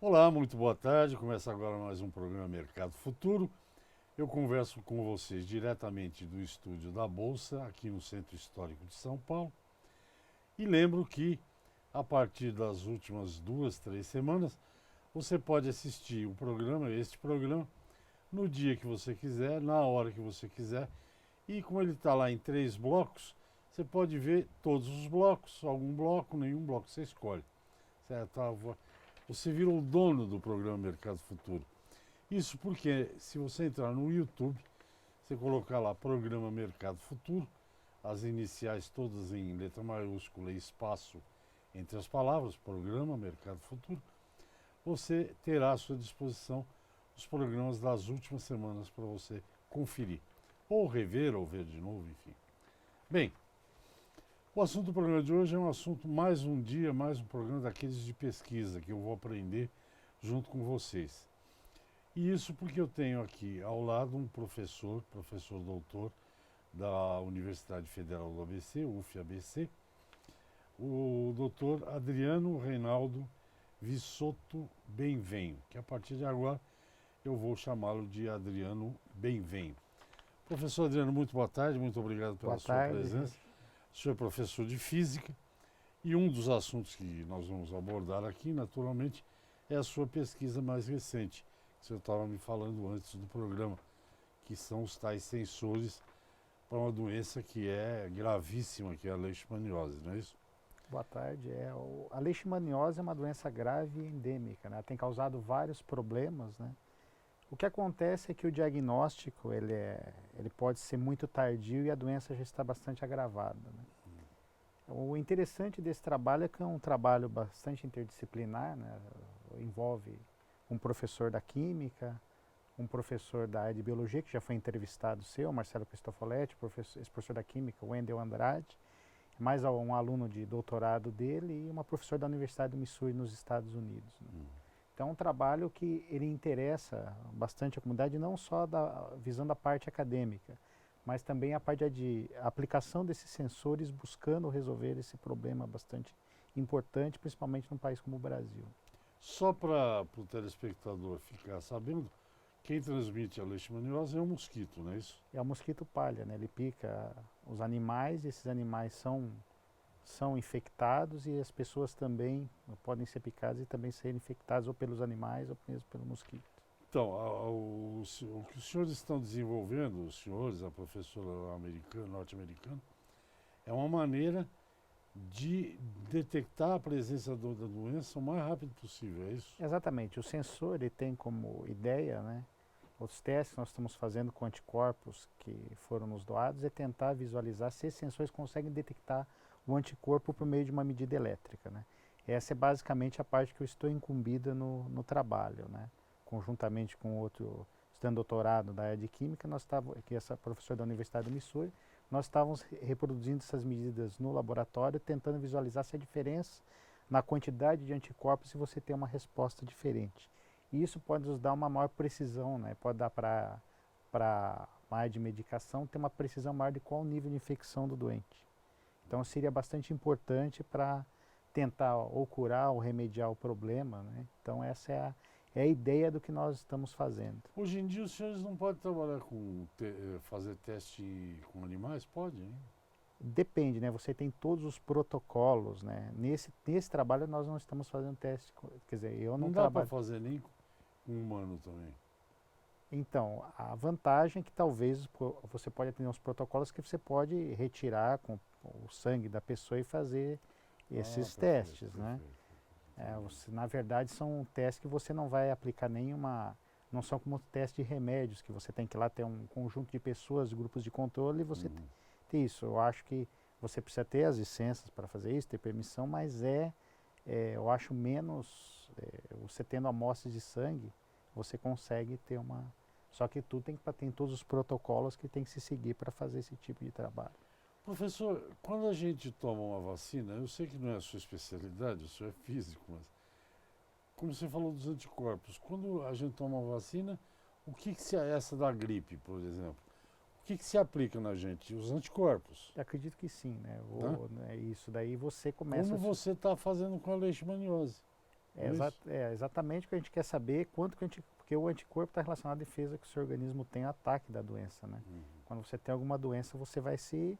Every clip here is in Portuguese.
Olá, muito boa tarde. Começa agora mais um programa Mercado Futuro. Eu converso com vocês diretamente do estúdio da Bolsa, aqui no Centro Histórico de São Paulo. E lembro que, a partir das últimas 2, 3 semanas, você pode assistir este programa, no dia que você quiser, na hora que você quiser. E como ele está lá em 3 blocos, você pode ver todos os blocos, algum bloco, nenhum bloco, você escolhe. Certo? Você vira o dono do programa Mercado Futuro. Isso porque, se você entrar no YouTube, você colocar lá Programa Mercado Futuro, as iniciais todas em letra maiúscula e espaço entre as palavras, Programa Mercado Futuro, você terá à sua disposição os programas das últimas semanas para você conferir. Ou rever, ou ver de novo, enfim. Bem, o assunto do programa de hoje é um assunto, mais um dia, mais um programa daqueles de pesquisa que eu vou aprender junto com vocês. E isso porque eu tenho aqui ao lado um professor doutor da Universidade Federal do ABC, UFABC, o doutor Adriano Reinaldo Vissotto Benvenho, que a partir de agora eu vou chamá-lo de Adriano Benvenho. Professor Adriano, muito boa tarde, muito obrigado pela sua presença. O senhor é professor de Física e um dos assuntos que nós vamos abordar aqui, naturalmente, é a sua pesquisa mais recente, que o senhor estava me falando antes do programa, que são os tais sensores para uma doença que é gravíssima, que é a leishmaniose, não é isso? Boa tarde. A leishmaniose é uma doença grave e endêmica, né? Ela tem causado vários problemas, né? O que acontece é que o diagnóstico ele pode ser muito tardio e a doença já está bastante agravada, né? O interessante desse trabalho é que é um trabalho bastante interdisciplinar, né? Envolve um professor da química, um professor da área de biologia, que já foi entrevistado seu, Marcelo Cristofoletti, esse professor da química, Wendel Andrade, mais um aluno de doutorado dele e uma professora da Universidade do Missouri nos Estados Unidos, né? Então é um trabalho que ele interessa bastante a comunidade, não só visando a parte acadêmica, mas também a parte de aplicação desses sensores buscando resolver esse problema bastante importante, principalmente num país como o Brasil. Só para o telespectador ficar sabendo, quem transmite a leishmaniose é o mosquito, não é isso? É o mosquito palha, né? Ele pica os animais, e esses animais são infectados e as pessoas também podem ser picadas e também serem infectadas ou pelos animais ou mesmo pelo mosquito. Então, o que os senhores estão desenvolvendo, os senhores, a professora norte-americana, é uma maneira de detectar a presença da doença o mais rápido possível, é isso? Exatamente, o sensor ele tem como ideia, né, os testes que nós estamos fazendo com anticorpos que foram nos doados é tentar visualizar se esses sensores conseguem detectar o anticorpo por meio de uma medida elétrica, né? Essa é basicamente a parte que eu estou incumbida no trabalho, né? Conjuntamente com outro estudante doutorado da área de química, que é essa professora da Universidade do Missouri, nós estávamos reproduzindo essas medidas no laboratório, tentando visualizar se a diferença na quantidade de anticorpos se você tem uma resposta diferente. E isso pode nos dar uma maior precisão, né? Pode dar para a área de medicação ter uma precisão maior de qual o nível de infecção do doente. Então seria bastante importante para tentar ou curar ou remediar o problema, né? Então essa é a ideia do que nós estamos fazendo. Hoje em dia os senhores não podem trabalhar fazer teste com animais? Pode, hein? Depende, né? Você tem todos os protocolos, né? Nesse trabalho nós não estamos fazendo teste, quer dizer, eu não Não dá para trabalho. fazer nem com humano também. Então, a vantagem é que talvez você pode atender uns protocolos que você pode retirar com o sangue da pessoa e fazer esses testes, né? Na verdade, são testes que você não vai aplicar nenhuma. Não são como testes de remédios, que você tem que ir lá ter um conjunto de pessoas, grupos de controle, e você tem isso. Eu acho que você precisa ter as licenças para fazer isso, ter permissão, mas eu acho menos. Você tendo amostras de sangue, você consegue ter uma. Só que tudo tem todos os protocolos que tem que se seguir para fazer esse tipo de trabalho. Professor, quando a gente toma uma vacina, eu sei que não é a sua especialidade, o senhor é físico, mas como você falou dos anticorpos, quando a gente toma uma vacina, o que se é essa da gripe, por exemplo? O que se aplica na gente? Os anticorpos. Eu acredito que sim, né? Tá? Isso daí você começa. Como você está fazendo com a leishmaniose? Exatamente o que a gente quer saber, quanto que porque o anticorpo está relacionado à defesa que o seu organismo tem ao ataque da doença, né? Quando você tem alguma doença, você vai seu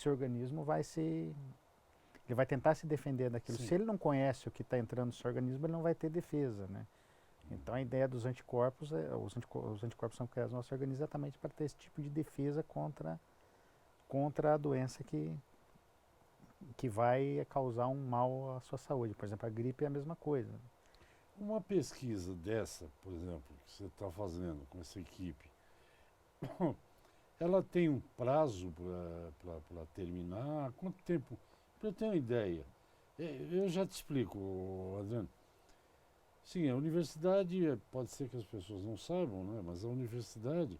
organismo ele vai tentar se defender daquilo. Sim. Se ele não conhece o que está entrando no seu organismo, ele não vai ter defesa, né? Então a ideia dos anticorpos, os anticorpos são criados no nosso organismo exatamente para ter esse tipo de defesa contra a doença que vai causar um mal à sua saúde. Por exemplo, a gripe é a mesma coisa. Uma pesquisa dessa, por exemplo, que você está fazendo com essa equipe, ela tem um prazo para terminar? Quanto tempo? Para eu ter uma ideia. Eu já te explico, Adriano. Sim, a universidade, pode ser que as pessoas não saibam, né? Mas a universidade,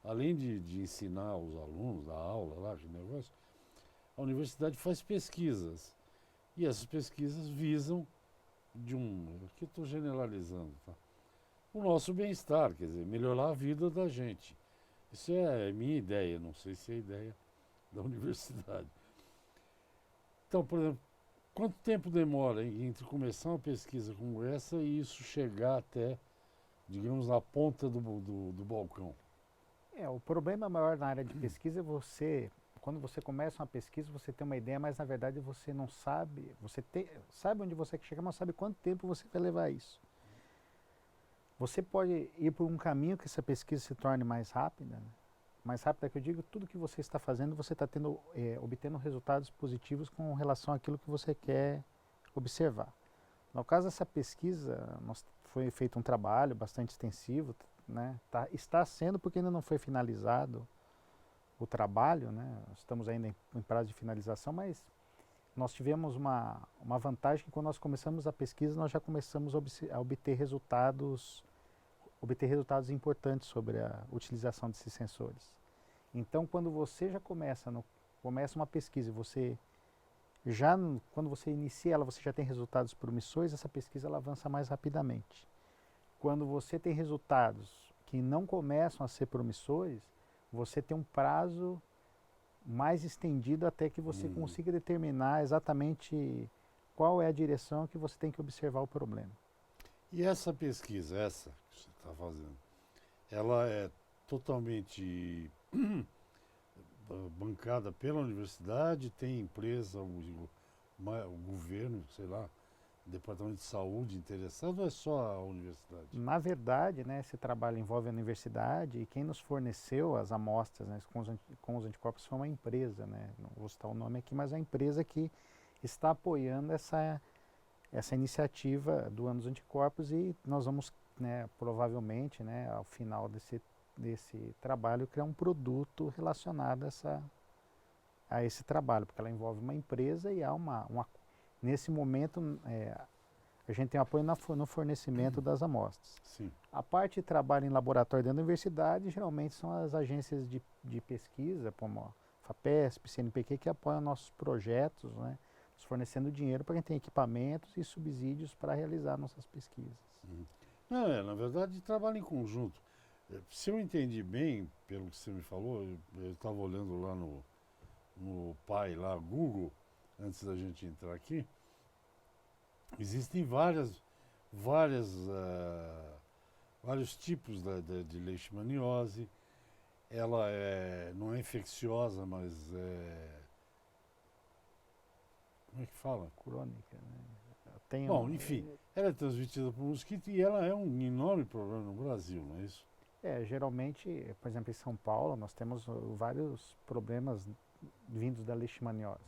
além de ensinar os alunos, dar aula lá, que negócio, a universidade faz pesquisas. E essas pesquisas visam aqui estou generalizando, tá? O nosso bem-estar, quer dizer, melhorar a vida da gente. Isso é minha ideia, não sei se é a ideia da universidade. Então, por exemplo, quanto tempo demora entre começar uma pesquisa como essa e isso chegar até, digamos, na ponta do balcão? O problema maior na área de pesquisa é quando você começa uma pesquisa, você tem uma ideia, mas na verdade você não sabe, sabe onde você quer chegar, mas não sabe quanto tempo você vai levar isso. Você pode ir por um caminho que essa pesquisa se torne mais rápida, né? Mais rápida que eu digo, tudo que você está fazendo, você está obtendo resultados positivos com relação àquilo que você quer observar. No caso dessa pesquisa, foi feito um trabalho bastante extensivo, né? Está sendo porque ainda não foi finalizado o trabalho, né? Estamos ainda em prazo de finalização, mas nós tivemos uma vantagem que quando nós começamos a pesquisa, nós já começamos a obter resultados importantes sobre a utilização desses sensores. Então, quando você já começa uma pesquisa, quando você inicia ela, você já tem resultados promissores, essa pesquisa ela avança mais rapidamente. Quando você tem resultados que não começam a ser promissores, você tem um prazo mais estendido até que você consiga determinar exatamente qual é a direção que você tem que observar o problema. E essa pesquisa, essa que você está fazendo, ela é totalmente bancada pela universidade, tem empresa, o governo, sei lá, departamento de saúde interessado ou é só a universidade? Na verdade, né, esse trabalho envolve a universidade e quem nos forneceu as amostras, né, com os anticorpos foi uma empresa, né, não vou citar o nome aqui, mas a empresa que está apoiando essa iniciativa do Ano dos Anticorpos e nós vamos, né, provavelmente, né, ao final desse trabalho, criar um produto relacionado a esse trabalho, porque ela envolve uma empresa e há nesse momento a gente tem apoio no fornecimento das amostras. Sim. A parte de trabalho em laboratório dentro da universidade geralmente são as agências de pesquisa, como a FAPESP, CNPq, que apoiam nossos projetos, né, nos fornecendo dinheiro para quem tem equipamentos e subsídios para realizar nossas pesquisas. Não, na verdade, trabalho em conjunto. Se eu entendi bem, pelo que você me falou, eu estava olhando lá no pai, lá, Google, antes da gente entrar aqui, existem vários tipos de leishmaniose. Ela não é infecciosa, mas como é que fala? Crônica, né? Bom, enfim, ela é transmitida por mosquito e ela é um enorme problema no Brasil, não é isso? Geralmente, por exemplo, em São Paulo, nós temos vários problemas vindos da leishmaniose.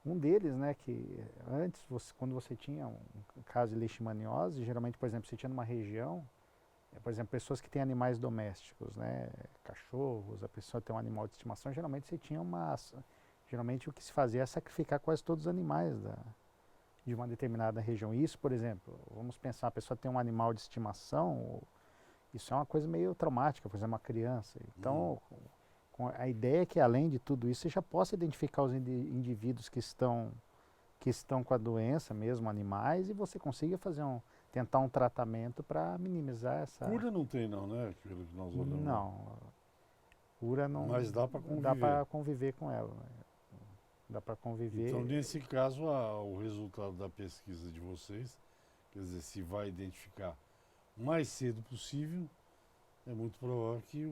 Um deles, né, que antes, quando você tinha um caso de leishmaniose, geralmente, por exemplo, você tinha numa região, por exemplo, pessoas que têm animais domésticos, né, cachorros, a pessoa tem um animal de estimação, geralmente você tinha geralmente o que se fazia é sacrificar quase todos os animais de uma determinada região. Isso, por exemplo, vamos pensar, a pessoa tem um animal de estimação, isso é uma coisa meio traumática, por exemplo, uma criança. Então, a ideia é que, além de tudo isso, você já possa identificar os indivíduos que estão com a doença, mesmo animais, e você consiga tentar um tratamento para minimizar essa... Cura não tem não, né? Aquilo que nós olhamos. Não. Cura não... Mas dá para conviver. Dá para conviver com ela. Né? Dá para conviver... Então, nesse caso, o resultado da pesquisa de vocês Quer dizer, se vai identificar o mais cedo possível, é muito provável que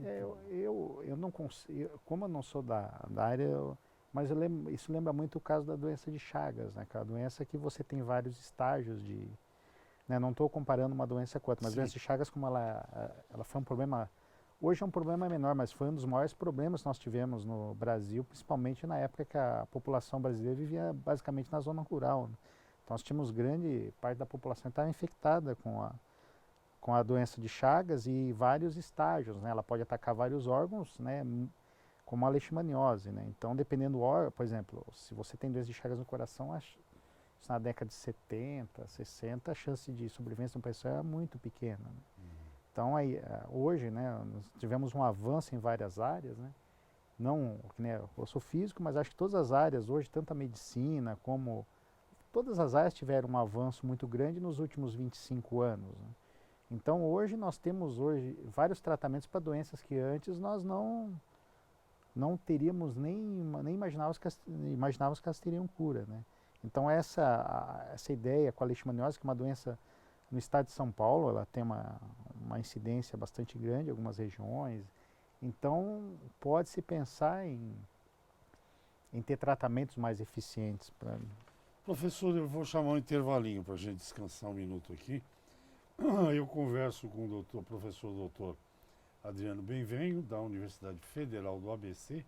Eu não consigo, como eu não sou da área, mas isso lembra muito o caso da doença de Chagas, né? Que é a doença que você tem vários estágios de, né? Não estou comparando uma doença com outra, mas a sim, doença de Chagas, como ela foi um problema, hoje é um problema menor, mas foi um dos maiores problemas que nós tivemos no Brasil, principalmente na época que a população brasileira vivia basicamente na zona rural, né? Então nós tínhamos grande parte da população que estava infectada com a doença de Chagas e vários estágios, né? Ela pode atacar vários órgãos, né? Como a leishmaniose, né? Então, dependendo do órgão, por exemplo, se você tem doença de Chagas no coração, na década de 70, 60, a chance de sobrevivência de uma pessoa é muito pequena, né? Então, aí, hoje, né, nós tivemos um avanço em várias áreas, né? Não, né, eu sou físico, mas acho que todas as áreas hoje, tanto a medicina como todas as áreas tiveram um avanço muito grande nos últimos 25 anos, né? Então hoje nós temos vários tratamentos para doenças que antes nós não teríamos nem imaginávamos que elas teriam cura, né? Então essa ideia com a leishmaniose, que é uma doença no estado de São Paulo, ela tem uma incidência bastante grande em algumas regiões. Então pode-se pensar em ter tratamentos mais eficientes para. professor, eu vou chamar um intervalinho para a gente descansar um minuto aqui. Eu converso com o professor doutor Adriano Benvenho, da Universidade Federal do ABC,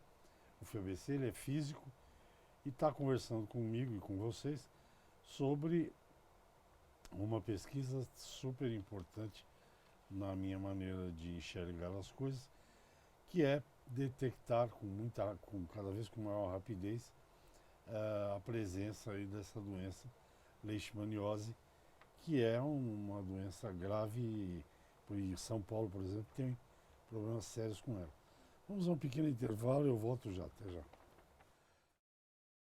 o FABC, ele é físico, e está conversando comigo e com vocês sobre uma pesquisa super importante na minha maneira de enxergar as coisas, que é detectar com cada vez com maior rapidez a presença aí dessa doença leishmaniose, que é uma doença grave, em São Paulo, por exemplo, tem problemas sérios com ela. Vamos a um pequeno intervalo e eu volto já, até já.